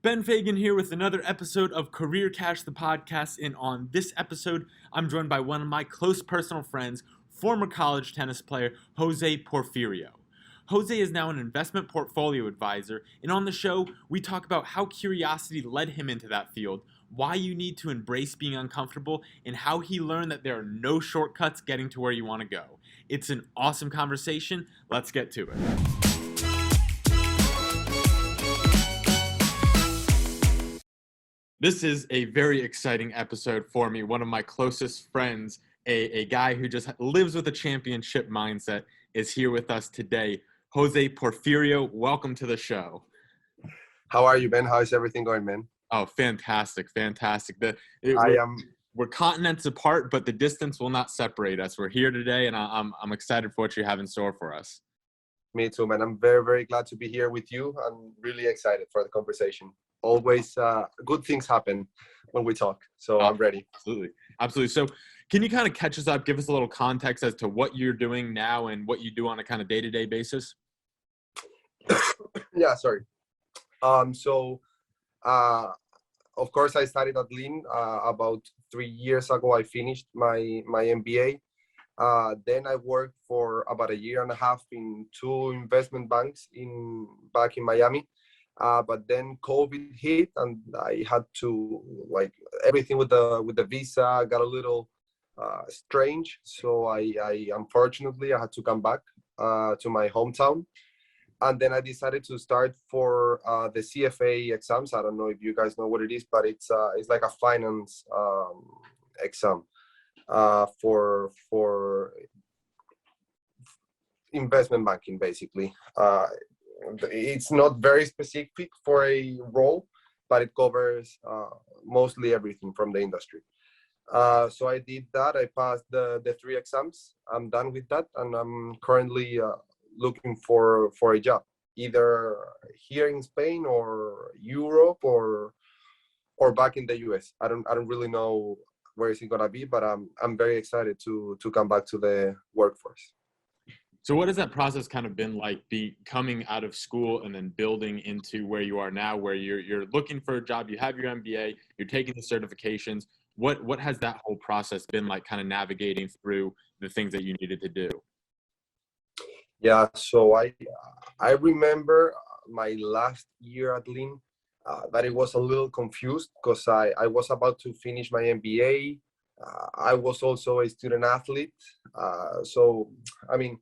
Ben Fagan here with another episode of Career Cash, the podcast. And on this episode, I'm joined by one of my close personal friends, former college tennis player Jose Porfirio. Jose is now an investment portfolio advisor, and on the show, we talk about how curiosity led him into that field, why you need to embrace being uncomfortable, and how he learned that there are no shortcuts getting to where you want to go. It's an awesome conversation. Let's get to it. This is a very exciting episode for me. One of my closest friends, a guy who just lives with a championship mindset, is here with us today. Jose Porfirio, welcome to the show. How are you, Ben? How is everything going, man? Oh, fantastic. We're continents apart, but the distance will not separate us. We're here today, and I'm excited for what you have in store for us. Me too, man. I'm very, very glad to be here with you. I'm really excited for the conversation. Always good things happen when we talk, so I'm ready. Absolutely. So can you kind of catch us up, give us a little context as to what you're doing now and what you do on a kind of day-to-day basis? Yeah, sorry. Of course, I started at Lean about 3 years ago. I finished my MBA. Then I worked for about a year and a half in two investment banks back in Miami. But then COVID hit, and I had to, everything with the visa got a little strange. So I unfortunately I had to come back to my hometown, and then I decided to start for the CFA exams. I don't know if you guys know what it is, but it's like a finance exam for investment banking, basically. It's not very specific for a role, but it covers mostly everything from the industry. So I did that. I passed the three exams. I'm done with that, and I'm currently looking for a job, either here in Spain or Europe or back in the US. I don't really know where it's gonna be, but I'm very excited to come back to the workforce. So what has that process kind of been like, coming out of school and then building into where you are now, where you're looking for a job, you have your MBA, you're taking the certifications. What has that whole process been like, kind of navigating through the things that you needed to do? Yeah, so I remember my last year at Lean that it was a little confused because I was about to finish my MBA. I was also a student athlete. So, I mean,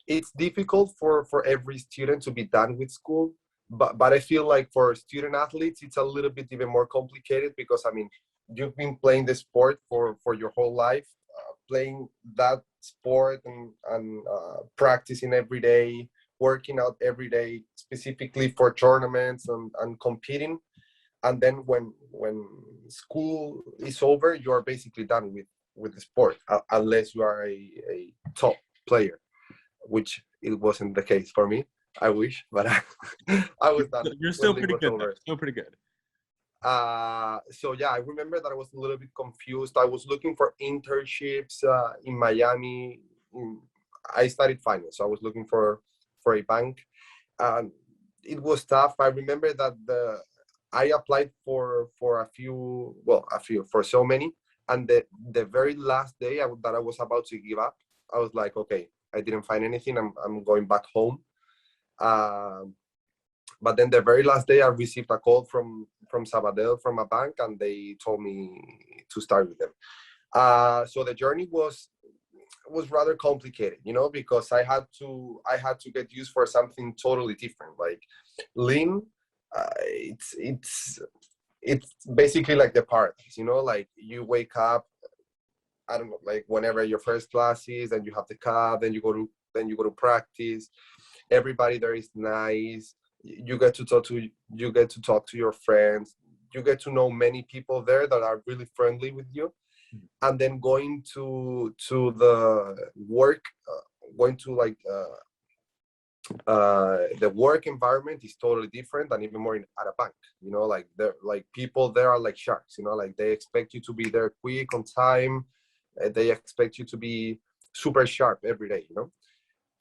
it's difficult for every student to be done with school, but I feel like for student athletes, it's a little bit even more complicated because, I mean, you've been playing the sport for your whole life, playing that sport and practicing every day, working out every day, specifically for tournaments and competing. And then when school is over, you are basically done with the sport, unless you are a top player, which it wasn't the case for me. I wish, but I was done. You're still pretty good. Still pretty good. So yeah, I remember that I was a little bit confused. I was looking for internships in Miami. I studied finance, so I was looking for a bank. It was tough. I remember that I applied for so many, and the very last day that I was about to give up, I was like, okay, I didn't find anything. I'm going back home. But then the very last day, I received a call from Sabadell, from a bank, and they told me to start with them. So the journey was rather complicated, because I had to get used for something totally different. Like Lean, it's basically like the paradise, like you wake up, I don't know, like whenever your first class is, and you have the cab, then you go to practice. Everybody there is nice. You get to talk to your friends. You get to know many people there that are really friendly with you. And then going to the work, the work environment is totally different, and even more at a bank. Like people there are like sharks. Like they expect you to be there quick, on time. They expect you to be super sharp every day.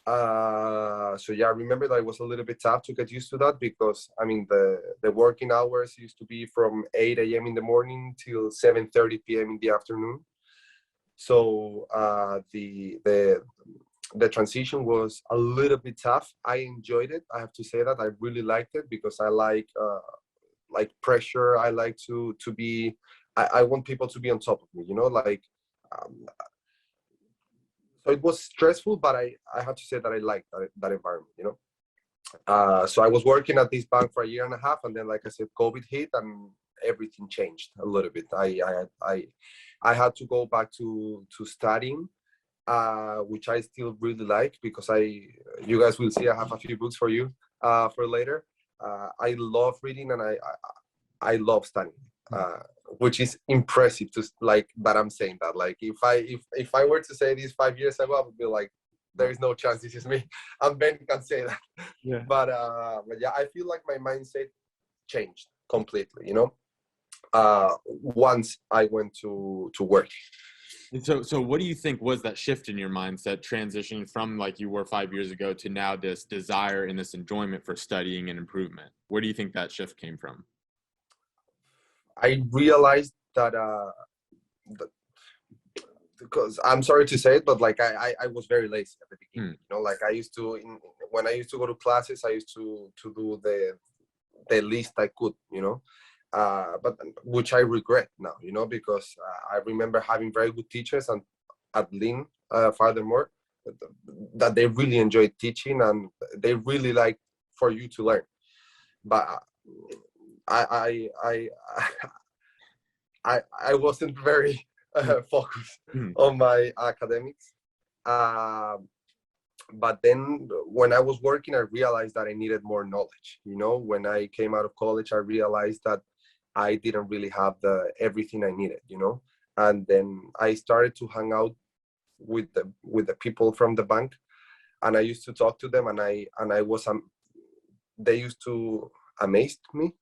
So yeah, I remember that it was a little bit tough to get used to that because I mean the working hours used to be from 8 a.m. in the morning till 7:30 p.m. in the afternoon. So the transition was a little bit tough. I enjoyed it. I have to say that I really liked it because I like pressure. I like to be. I want people to be on top of me. Like. Um, so it was stressful, but I have to say that I liked that environment. So I was working at this bank for a year and a half, and then, like I said, COVID hit, and everything changed a little bit. I had to go back to studying, which I still really like because you guys will see I have a few books for you for later. I love reading and I love studying, which is impressive to like that I'm saying that. Like if I were to say this 5 years ago, I would be like, there is no chance this is me. And Ben can say that. Yeah. But yeah, I feel like my mindset changed completely, once I went to work. And so what do you think was that shift in your mindset, transitioning from like you were 5 years ago to now this desire and this enjoyment for studying and improvement? Where do you think that shift came from? I realized that because I'm sorry to say it, but like I was very lazy at the beginning. Like I used to when I used to go to classes, I used to do the least I could, but which I regret now, because I remember having very good teachers and at Lynn, furthermore, that they really enjoyed teaching and they really like for you to learn. But I I wasn't very focused on my academics. But then when I was working, I realized that I needed more knowledge. When I came out of college, I realized that I didn't really have everything I needed, and then I started to hang out with the people from the bank, and I used to talk to them, and I was they used to amaze me,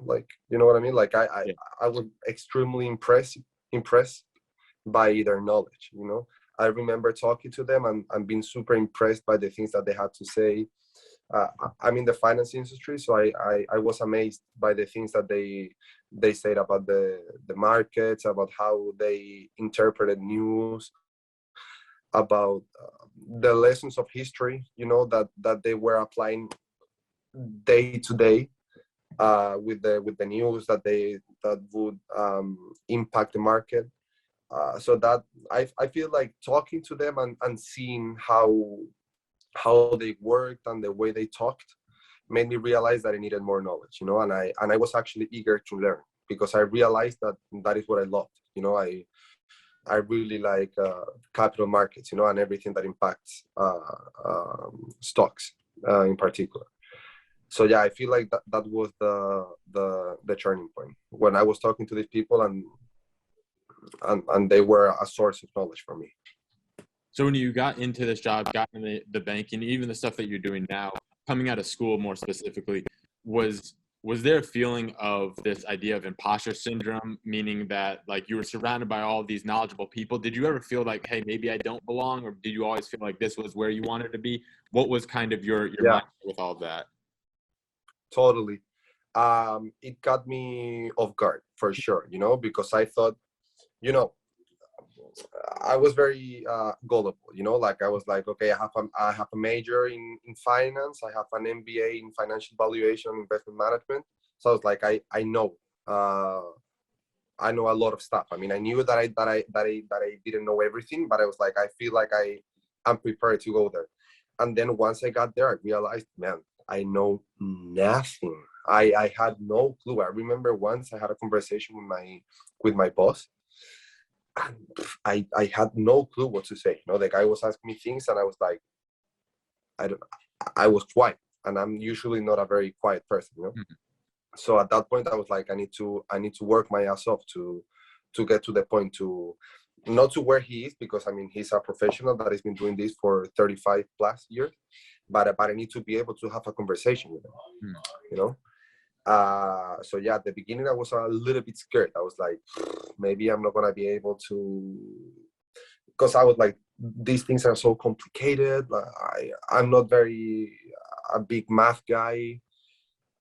like, you know what I mean? Like I was extremely impressed by their knowledge. I remember talking to them and being super impressed by the things that they had to say. I'm in the finance industry, so I was amazed by the things that they said about the markets, about how they interpreted news, about the lessons of history, that they were applying day to day with the news that would impact the market. So that I feel like talking to them and seeing how they worked and the way they talked made me realize that I needed more knowledge, and I was actually eager to learn because I realized that is what I loved. I really like capital markets, and everything that impacts stocks in particular. So yeah, I feel like that was the turning point when I was talking to these people and they were a source of knowledge for me. So when you got into this job, got into the banking, even the stuff that you're doing now, coming out of school more specifically, was there a feeling of this idea of imposter syndrome, meaning that like you were surrounded by all these knowledgeable people? Did you ever feel like, hey, maybe I don't belong, or did you always feel like this was where you wanted to be? What was kind of your Yeah, mindset with all of that? totally. It got me off guard for sure, because I thought, I was very gullible, like I was like, okay, I have a major in finance, I have an MBA in financial valuation and investment management. So I was like, I know a lot of stuff. I mean, I knew that I didn't know everything, but I was like, I feel like I'm prepared to go there. And then once I got there, I realized, man, I know nothing. I had no clue. I remember once I had a conversation with my boss, and I had no clue what to say. The guy was asking me things, and I was like, I was quiet, and I'm usually not a very quiet person. So at that point, I was like, I need to work my ass off to get to the point not to where he is, because I mean he's a professional that has been doing this for 35 plus years, but I need to be able to have a conversation with him. So yeah, at the beginning I was a little bit scared. I was like, maybe I'm not gonna be able to because I was like, these things are so complicated. I'm not a big math guy.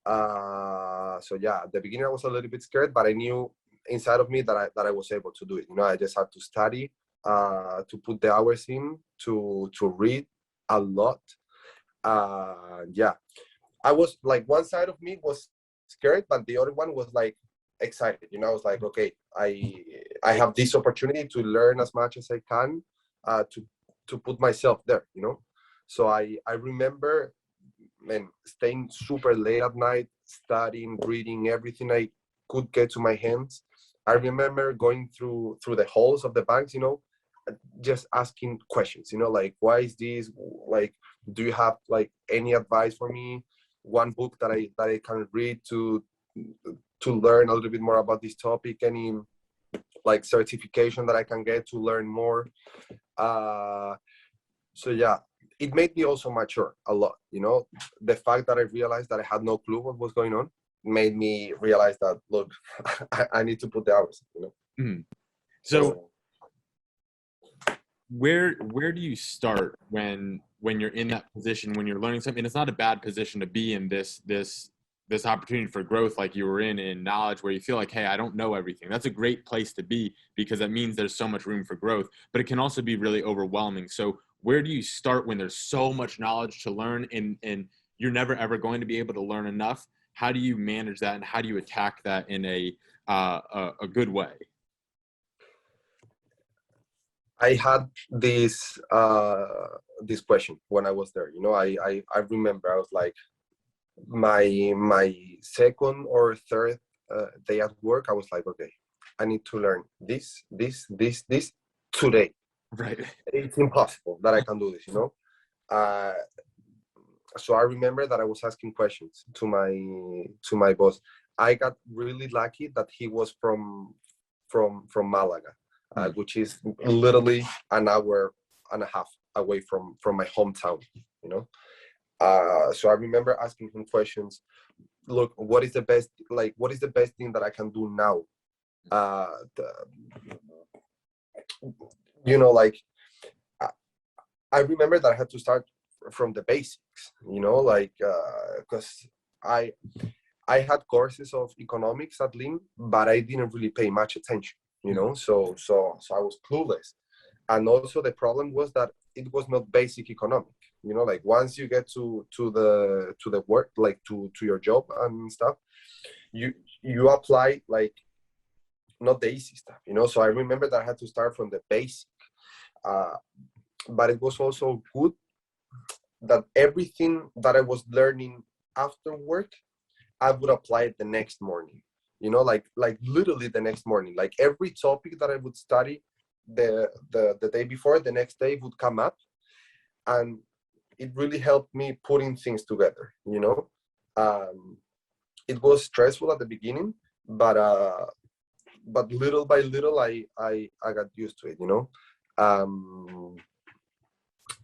So yeah, at the beginning I was a little bit scared, but I knew inside of me that I was able to do it. I just had to study, to put the hours in, to read a lot. Yeah, I was like, one side of me was scared, but the other one was like excited. I was like, okay, I have this opportunity to learn as much as I can, to put myself there. So I remember, man, staying super late at night, studying, reading everything I could get to my hands. I remember going through the halls of the banks, just asking questions, like, why is this? Like, do you have like any advice for me? One book that I can read to learn a little bit more about this topic? Any like certification that I can get to learn more? So yeah, it made me also mature a lot. The fact that I realized that I had no clue what was going on made me realize that, look, I need to put the hours. Mm. So where do you start when you're in that position, when you're learning something? It's not a bad position to be in, this opportunity for growth like you were in knowledge, where you feel like, hey, I don't know everything. That's a great place to be, because that means there's so much room for growth, but it can also be really overwhelming. So where do you start when there's so much knowledge to learn, and you're never ever going to be able to learn enough? How do you manage that, and how do you attack that in a good way? I had this question when I was there. I remember I was like, my second or third day at work, I was like, okay, I need to learn this today. Right. It's impossible that I can do this. So I remember that I was asking questions to my boss. I got really lucky that he was from Malaga, which is literally an hour and a half away from my hometown. So I remember asking him questions. Look, what is the best thing that I can do now? Like, I remember that I had to start from the basics, like, because I had courses of economics at Lynn, but I didn't really pay much attention, so I was clueless. And also the problem was that it was not basic economic, like once you get to the work, like to your job and stuff, you apply like not the easy stuff, so I remember that I had to start from the basic, but it was also good that everything that I was learning after work, I would apply it the next morning, like literally the next morning. Like every topic that I would study the day before, the next day would come up, and it really helped me putting things together. It was stressful at the beginning, but little by little, I got used to it.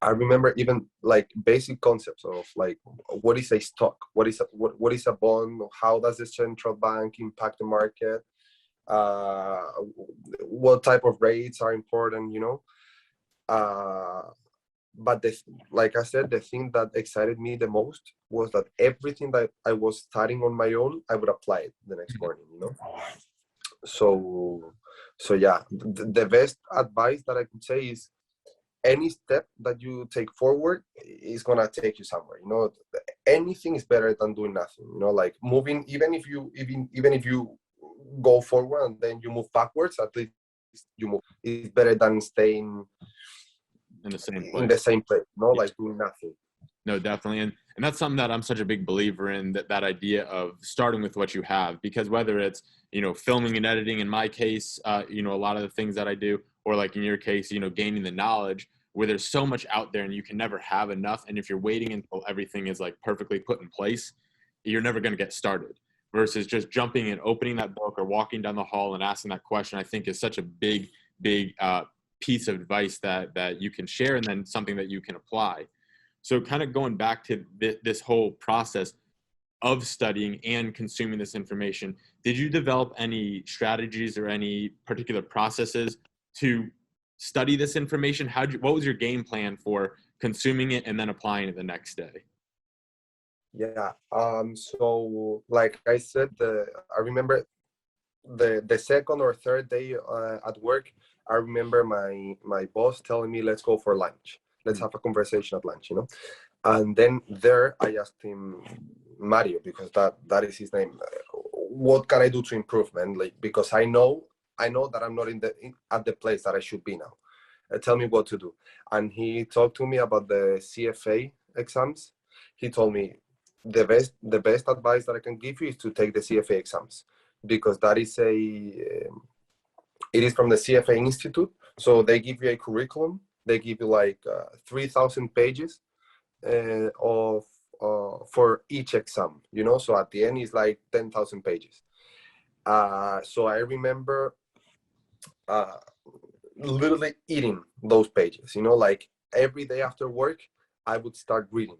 I remember even like basic concepts of like, what is a stock, what is a bond, how does the central bank impact the market, what type of rates are important, but like I said, the thing that excited me the most was that everything that I was studying on my own, I would apply it the next morning. So yeah, the best advice that I could say is, any step that you take forward is gonna take you somewhere. Anything is better than doing nothing. Like moving, even if you go forward and then you move backwards, at least you move. It's better than staying In the same place. Like doing nothing. No, definitely. And that's something that I'm such a big believer in, that idea of starting with what you have, because whether it's, filming and editing, in my case, a lot of the things that I do, or like in your case, gaining the knowledge, where there's so much out there and you can never have enough. And if you're waiting until everything is like perfectly put in place, you're never going to get started, versus just jumping and opening that book or walking down the hall and asking that question. I think is such a big piece of advice that you can share, and then something that you can apply. So kind of going back to this whole process of studying and consuming this information, did you develop any strategies or any particular processes to study this information? What was your game plan for consuming it and then applying it the next day? Yeah. So like I said, I remember the second or third day at work, I remember my boss telling me, let's go for lunch. Let's have a conversation at lunch, And then there I asked him, Mario, because that is his name. What can I do to improve, man? Like, because I know that I'm not at the place that I should be now. Tell me what to do. And he talked to me about the CFA exams. He told me the best advice that I can give you is to take the CFA exams, because that is it is from the CFA Institute. So they give you a curriculum. They give you like 3,000 pages of for each exam, So at the end, it's like 10,000 pages. So I remember literally eating those pages, like every day after work, I would start reading.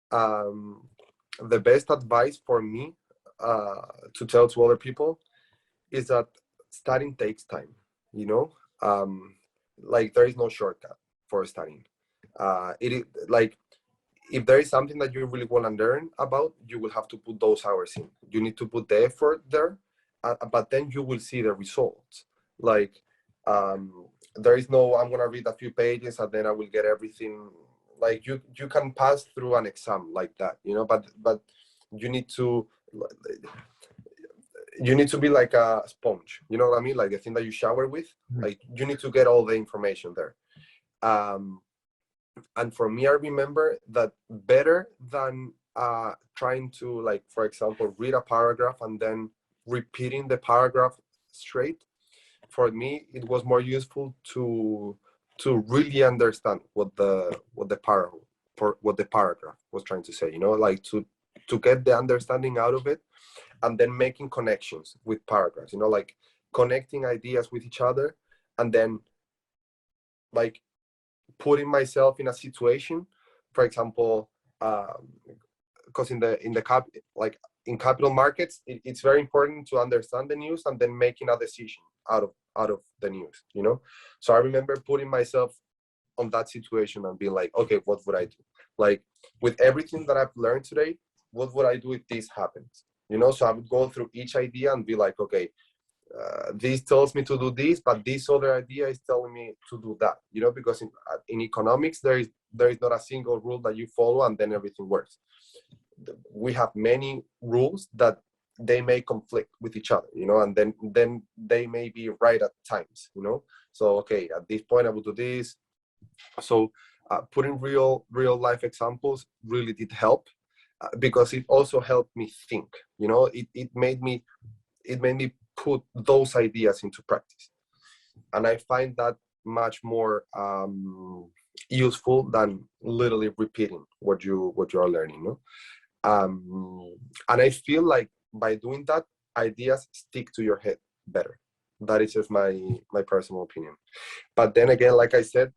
The best advice for me to tell to other people is that studying takes time, like there is no shortcut for studying. It is like, if there is something that you really want to learn about, you will have to put those hours in. You need to put the effort there, but then you will see the results. Like, there is no, I'm going to read a few pages and then I will get everything. Like you can pass through an exam like that, but you need to be like a sponge, you know what I mean? Like the thing that you shower with, like you need to get all the information there. And for me, I remember that better than trying to, like, for example, read a paragraph and then repeating the paragraph straight. For me, it was more useful to really understand what the paragraph was trying to say, like to get the understanding out of it, and then making connections with paragraphs, like connecting ideas with each other, and then like putting myself in a situation, for example, because in capital markets, it's very important to understand the news and then making a decision out of the news, So I remember putting myself on that situation and being like, okay, what would I do? Like, with everything that I've learned today, what would I do if this happens? So I would go through each idea and be like, okay, this tells me to do this, but this other idea is telling me to do that, because in economics, there is not a single rule that you follow and then everything works. We have many rules that they may conflict with each other, and then they may be right at times, So, okay, at this point I will do this. So putting real life examples really did help, because it also helped me think, it made me put those ideas into practice. And I find that much more useful than literally repeating what you are learning. And I feel like by doing that, ideas stick to your head better. That is just my personal opinion. But then again, like I said,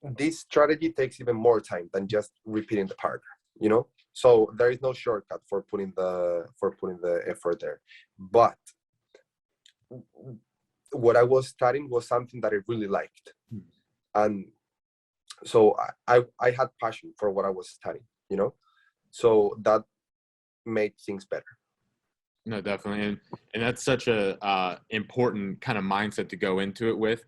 this strategy takes even more time than just repeating the paragraph, So there is no shortcut for putting the effort there. But what I was studying was something that I really liked, and so I had passion for what I was studying, So that made things better. No, definitely, and that's such a important kind of mindset to go into it with,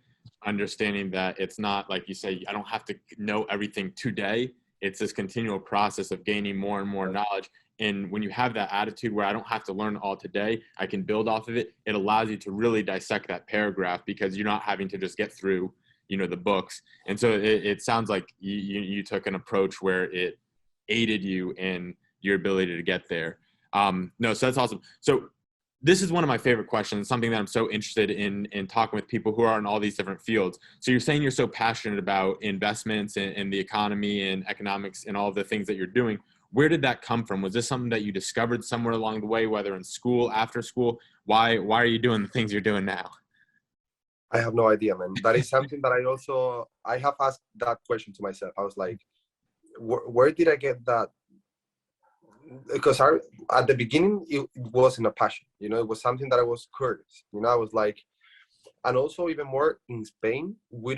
understanding that it's not like you say, I don't have to know everything today. It's this continual process of gaining more and more knowledge. And when you have that attitude where I don't have to learn all today, I can build off of it. It allows you to really dissect that paragraph, because you're not having to just get through, the books. And so it sounds like you took an approach where it aided you in your ability to get there. No, so that's awesome. So this is one of my favorite questions, something that I'm so interested in talking with people who are in all these different fields. So you're saying you're so passionate about investments and the economy and economics and all of the things that you're doing. Where did that come from? Was this something that you discovered somewhere along the way, whether in school, after school? Why are you doing the things you're doing now? I have no idea, man. That is something that I have asked that question to myself. I was like, where did I get that? Because at the beginning, it wasn't a passion, it was something that I was curious, I was like, And also even more in Spain, we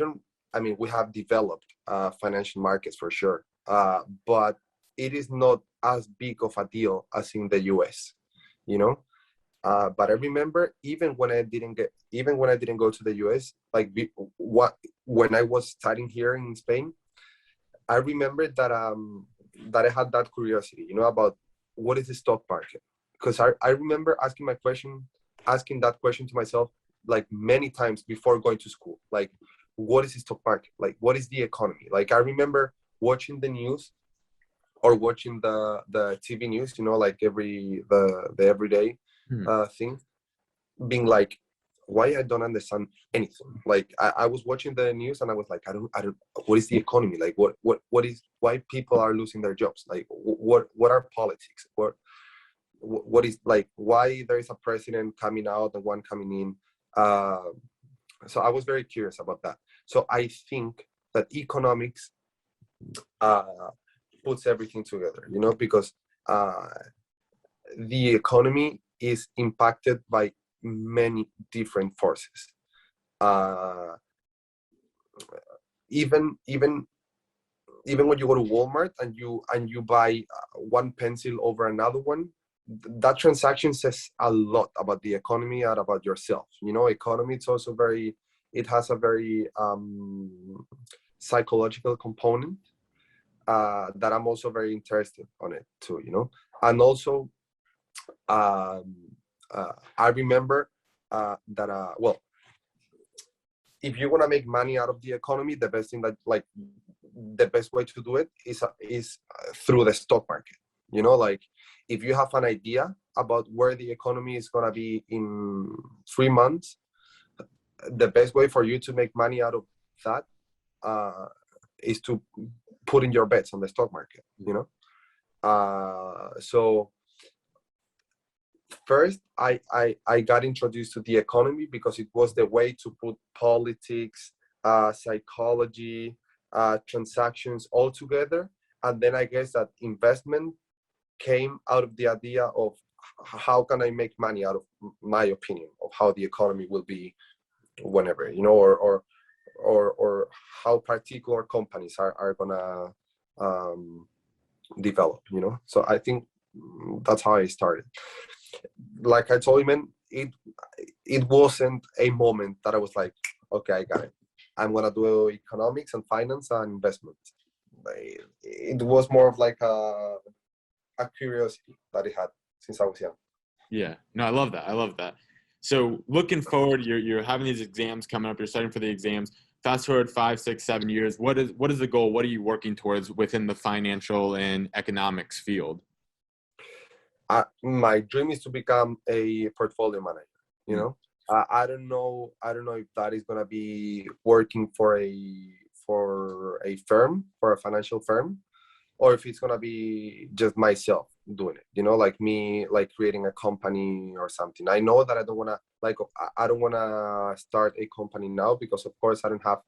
have developed financial markets for sure, but it is not as big of a deal as in the US, you know. But I remember even when I didn't go to the US, like when I was studying here in Spain, I remember that I had that curiosity, about what is the stock market, because I remember asking that question to myself like many times before going to school, like what is the stock market, like what is the economy. Like I remember watching the news or watching the TV news, like the everyday thing, being like, why I don't understand anything. Like I was watching the news and I was like, I don't what is the economy, like what is, why people are losing their jobs, like what are politics, what is, like, why there is a president coming out and one coming in. So I was very curious about that. So I think that economics puts everything together, because the economy is impacted by many different forces. Even when you go to Walmart and you buy one pencil over another one, that transaction says a lot about the economy and about yourself. Economy, it has a very psychological component that I'm also very interested on it too. And also I remember that if you want to make money out of the economy, the best way to do it is through the stock market. Like if you have an idea about where the economy is going to be in 3 months, the best way for you to make money out of that is to put in your bets on the stock market. So first I got introduced to the economy because it was the way to put politics, psychology, transactions all together. And then I guess that investment came out of the idea of how can I make money out of my opinion of how the economy will be whenever, or how particular companies are gonna develop, So I think that's how I started. Like I told you, man, it wasn't a moment that I was like, okay, I got it. I'm gonna do economics and finance and investment. It was more of like a curiosity that I had since I was young. Yeah, no, I love that. So looking forward, you're having these exams coming up. You're studying for the exams. Fast forward 5, 6, 7 years. What is the goal? What are you working towards within the financial and economics field? My dream is to become a portfolio manager. I don't know if that is going to be working for a firm, for a financial firm, or if it's going to be just myself doing it, like me, like creating a company or something. I know that I don't want to start a company now, because of course I don't have,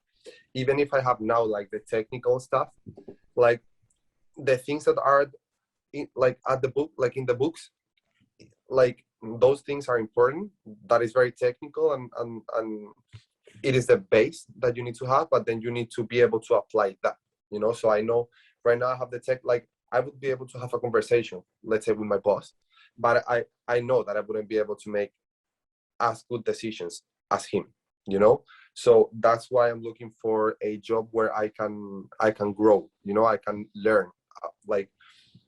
even if I have now like the technical stuff, like the things that are in the books, like those things are important. That is very technical, and it is the base that you need to have, but then you need to be able to apply that, So I know right now I have the tech, like I would be able to have a conversation, let's say with my boss, but I know that I wouldn't be able to make as good decisions as him, So that's why I'm looking for a job where I can grow, I can learn, like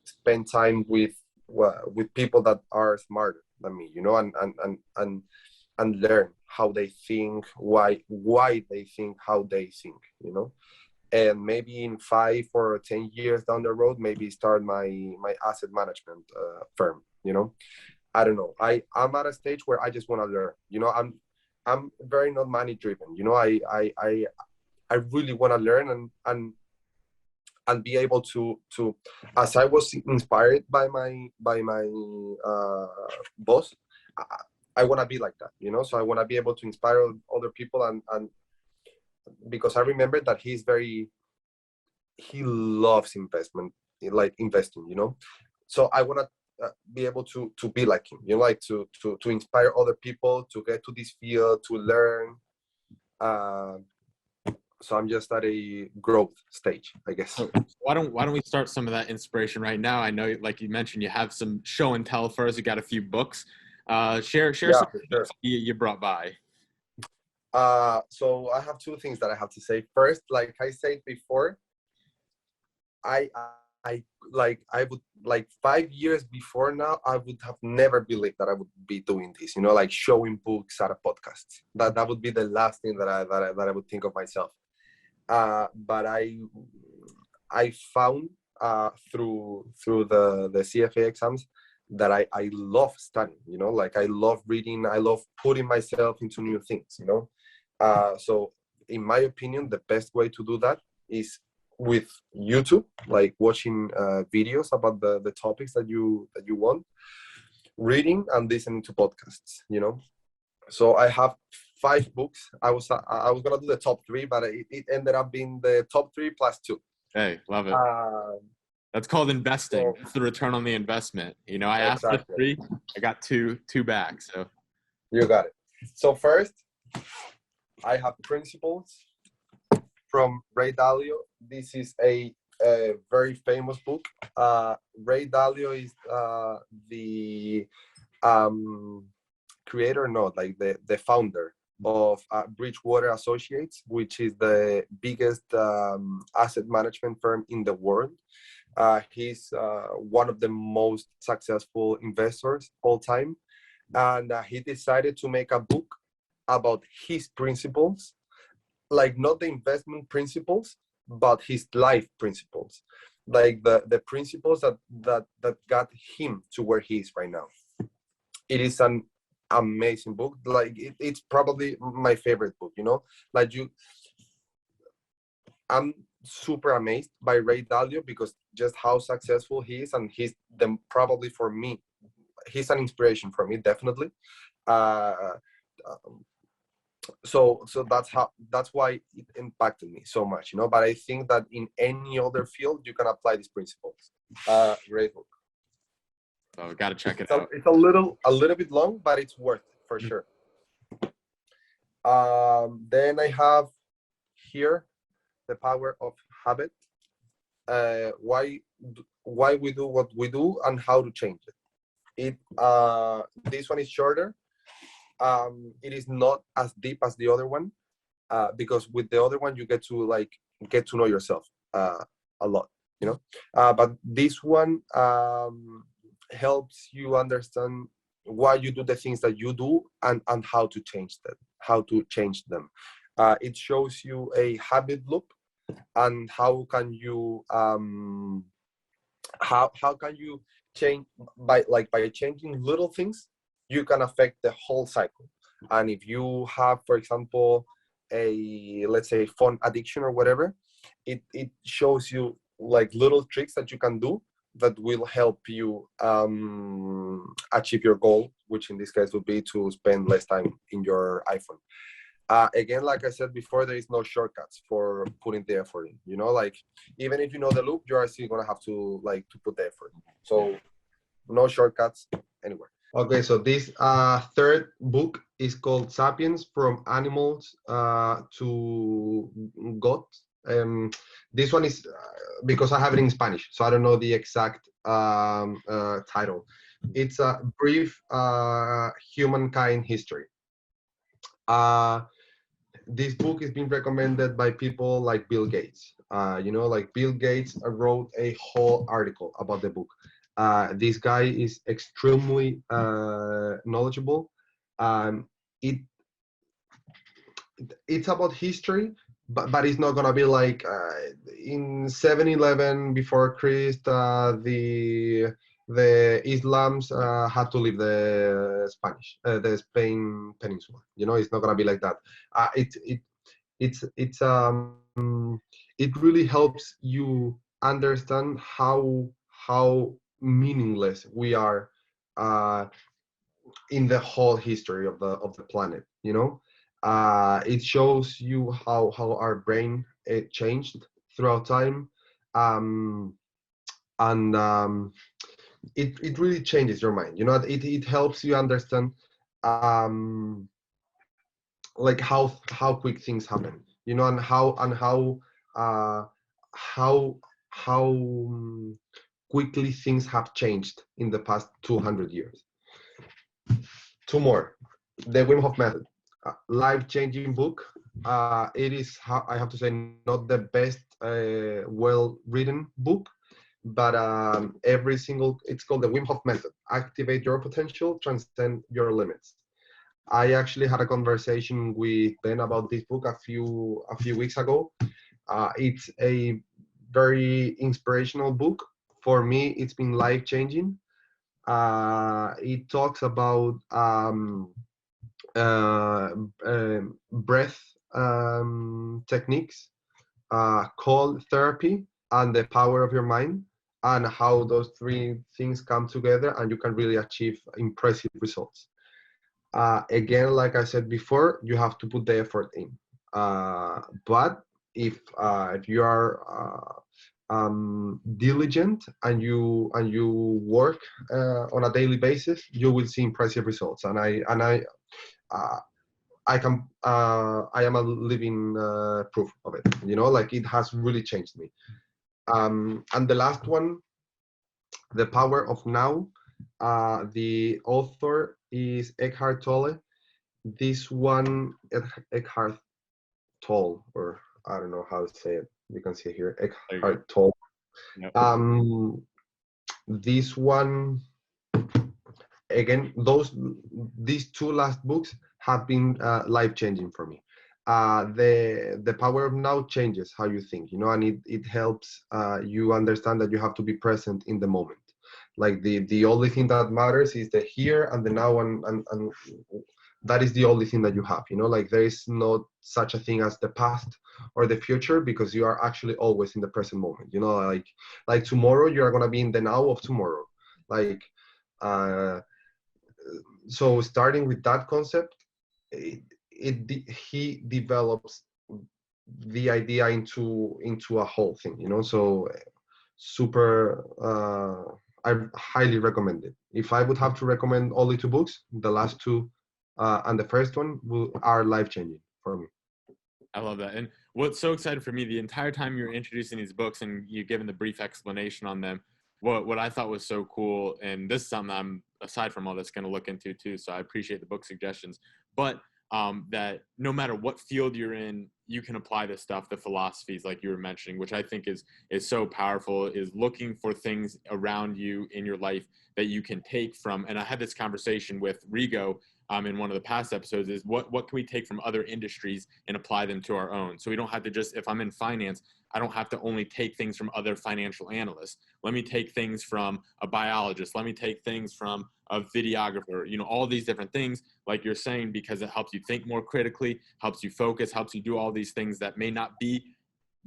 spend time with people that are smarter than me, and learn how they think, why they think how they think, And maybe in 5 or 10 years down the road, maybe start my asset management firm, I don't know. I'm at a stage where I just want to learn, I'm very not money driven, I really want to learn and be able to, as I was inspired by my boss, I want to be like that, So I want to be able to inspire other people, and because I remember that he loves investment, like investing, So I want to be able to be like him, like to inspire other people to get to this field, to learn, Uh, so I'm just at a growth stage, I guess. So why don't we start some of that inspiration right now? I know, like you mentioned, you have some show and tell for us. You got a few books. Share Yeah, some for books sure. you brought by. So I have two things that I have to say. First, like I said before, I I would, like 5 years before now, I would have never believed that I would be doing this, like showing books at a podcast. That would be the last thing that I would think of myself. But I found through the CFA exams that I love studying, like I love reading, I love putting myself into new things, so in my opinion, the best way to do that is with YouTube, like watching videos about the topics that you want, reading and listening to podcasts, So I have 5 books. I was gonna do the top 3, but it ended up being the top 3 plus 2. Hey, love it. Uh, That's called investing. so That's the return on the investment. I asked for exactly, 3, I got two back. So you got it. So first, I have Principles from Ray Dalio. This is a very famous book. Ray Dalio is the creator, not like the founder of Bridgewater Associates, which is the biggest asset management firm in the world. He's one of the most successful investors all time, and he decided to make a book about his principles, like not the investment principles, but his life principles, like the principles that got him to where he is right now. It is an amazing book. Like it's probably my favorite book. Like I'm super amazed by Ray Dalio because just how successful he is, and he's probably for me, he's an inspiration for me, definitely. Uh, so that's why it impacted me so much, but I think that in any other field you can apply these principles. Great book. oh, got to check it So out. it's a little bit long, but it's worth it for sure. Then I have here The Power of Habit. Why we do what we do and how to change it. This one is shorter. It is not as deep as the other one, because with the other one you get to know yourself a lot, but this one helps you understand why you do the things that you do, and how to change them. It shows you a habit loop, and how can you change by changing little things. You can affect the whole cycle. And if you have, for example, let's say phone addiction or whatever, it shows you like little tricks that you can do that will help you achieve your goal, which in this case would be to spend less time in your iPhone. Again, like I said before, there is no shortcuts for putting the effort in. Like even if you know the loop, you are still gonna have to put the effort. So no shortcuts anywhere. Okay, so this third book is called Sapiens: From Animals to God. This one is because I have it in Spanish, so I don't know the exact title. It's a brief humankind history. This book is being recommended by people like Bill Gates. Like Bill Gates wrote a whole article about the book. This guy is extremely knowledgeable. It's about history, but it's not gonna be like in 711 before Christ, the Islams had to leave the Spain peninsula. It's not gonna be like that. It really helps you understand how meaningless we are in the whole history of the planet. It shows you how our brain changed throughout time, and it really changes your mind. It helps you understand like how quick things happen, you know, and uh, how quickly things have changed in the past 200 years. Two more. The Wim Hof Method, life-changing book. It is, I have to say, not the best well-written book, but it's called the Wim Hof Method. Activate your potential, transcend your limits. I actually had a conversation with Ben about this book a few weeks ago. It's a very inspirational book. For me, it's been life-changing. It talks about uh, breath techniques, cold therapy, and the power of your mind, and how those three things come together and you can really achieve impressive results. Again, like I said before, you have to put the effort in. But if you are diligent and you work on a daily basis, you will see impressive results. And uh, I am a living proof of it. You know, like it has really changed me. And the last one, The Power of Now. The author is Eckhart Tolle. This one, Eckhart Tolle, or I don't know how to say it. You can see it here, Eckhart Tolle. Yep. This one, again, these two last books have been life-changing for me. The Power of Now changes how you think, you know, and it helps you understand that you have to be present in the moment. Like the only thing that matters is the here and the now, and that is the only thing that you have, you know, like there is not such a thing as the past or the future, because you are actually always in the present moment, you know, like tomorrow you are going to be in the now of tomorrow. Like uh so starting with that concept, he develops the idea into a whole thing, you know. So super I highly recommend it. If I would have to recommend only two books, the last two and the first one are life-changing for me. I love that. And what's so exciting for me, the entire time you're introducing these books and you've given the brief explanation on them, what I thought was so cool, and this is something I'm, aside from all this, going to look into too, so I appreciate the book suggestions, but that no matter what field you're in, you can apply this stuff, the philosophies like you were mentioning, which I think is so powerful, is looking for things around you in your life that you can take from. And I had this conversation with Rigo in one of the past episodes, is what can we take from other industries and apply them to our own? So we don't have to just, if I'm in finance, I don't have to only take things from other financial analysts. Let me take things from a biologist. Let me take things from a videographer, you know, all these different things, like you're saying, because it helps you think more critically, helps you focus, helps you do all these things that may not be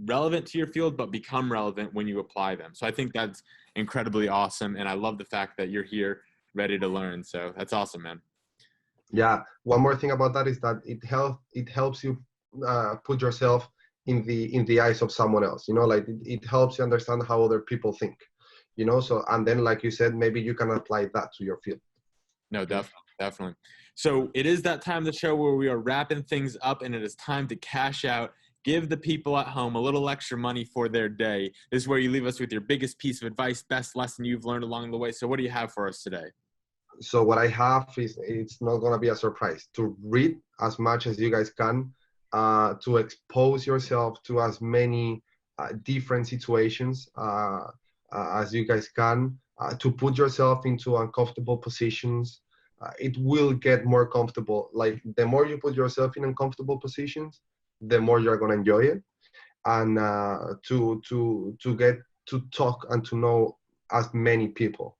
relevant to your field, but become relevant when you apply them. So I think that's incredibly awesome. And I love the fact that you're here ready to learn. So that's awesome, man. Yeah, one more thing about that is that it helps you put yourself in the eyes of someone else, you know, like it helps you understand how other people think, you know. So, and then like you said, maybe you can apply that to your field. No, definitely. So it is that time of the show where we are wrapping things up, and it is time to cash out. Give the people at home a little extra money for their day. This is where you leave us with your biggest piece of advice, best lesson you've learned along the way. So what do you have for us today? So what I have is, it's not going to be a surprise, to read as much as you guys can, to expose yourself to as many different situations as you guys can, to put yourself into uncomfortable positions. It will get more comfortable. Like the more you put yourself in uncomfortable positions, the more you're going to enjoy it. And to get to talk and to know as many people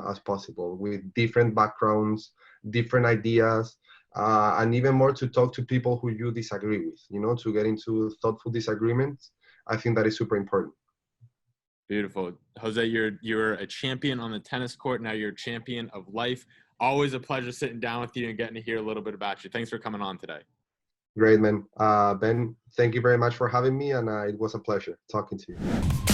as possible with different backgrounds, different ideas, and even more to talk to people who you disagree with, you know, to get into thoughtful disagreements. I think that is super important. Beautiful. Jose, you're a champion on the tennis court. Now you're a champion of life. Always a pleasure sitting down with you and getting to hear a little bit about you. Thanks for coming on today. Great, man. Ben, thank you very much for having me, and it was a pleasure talking to you.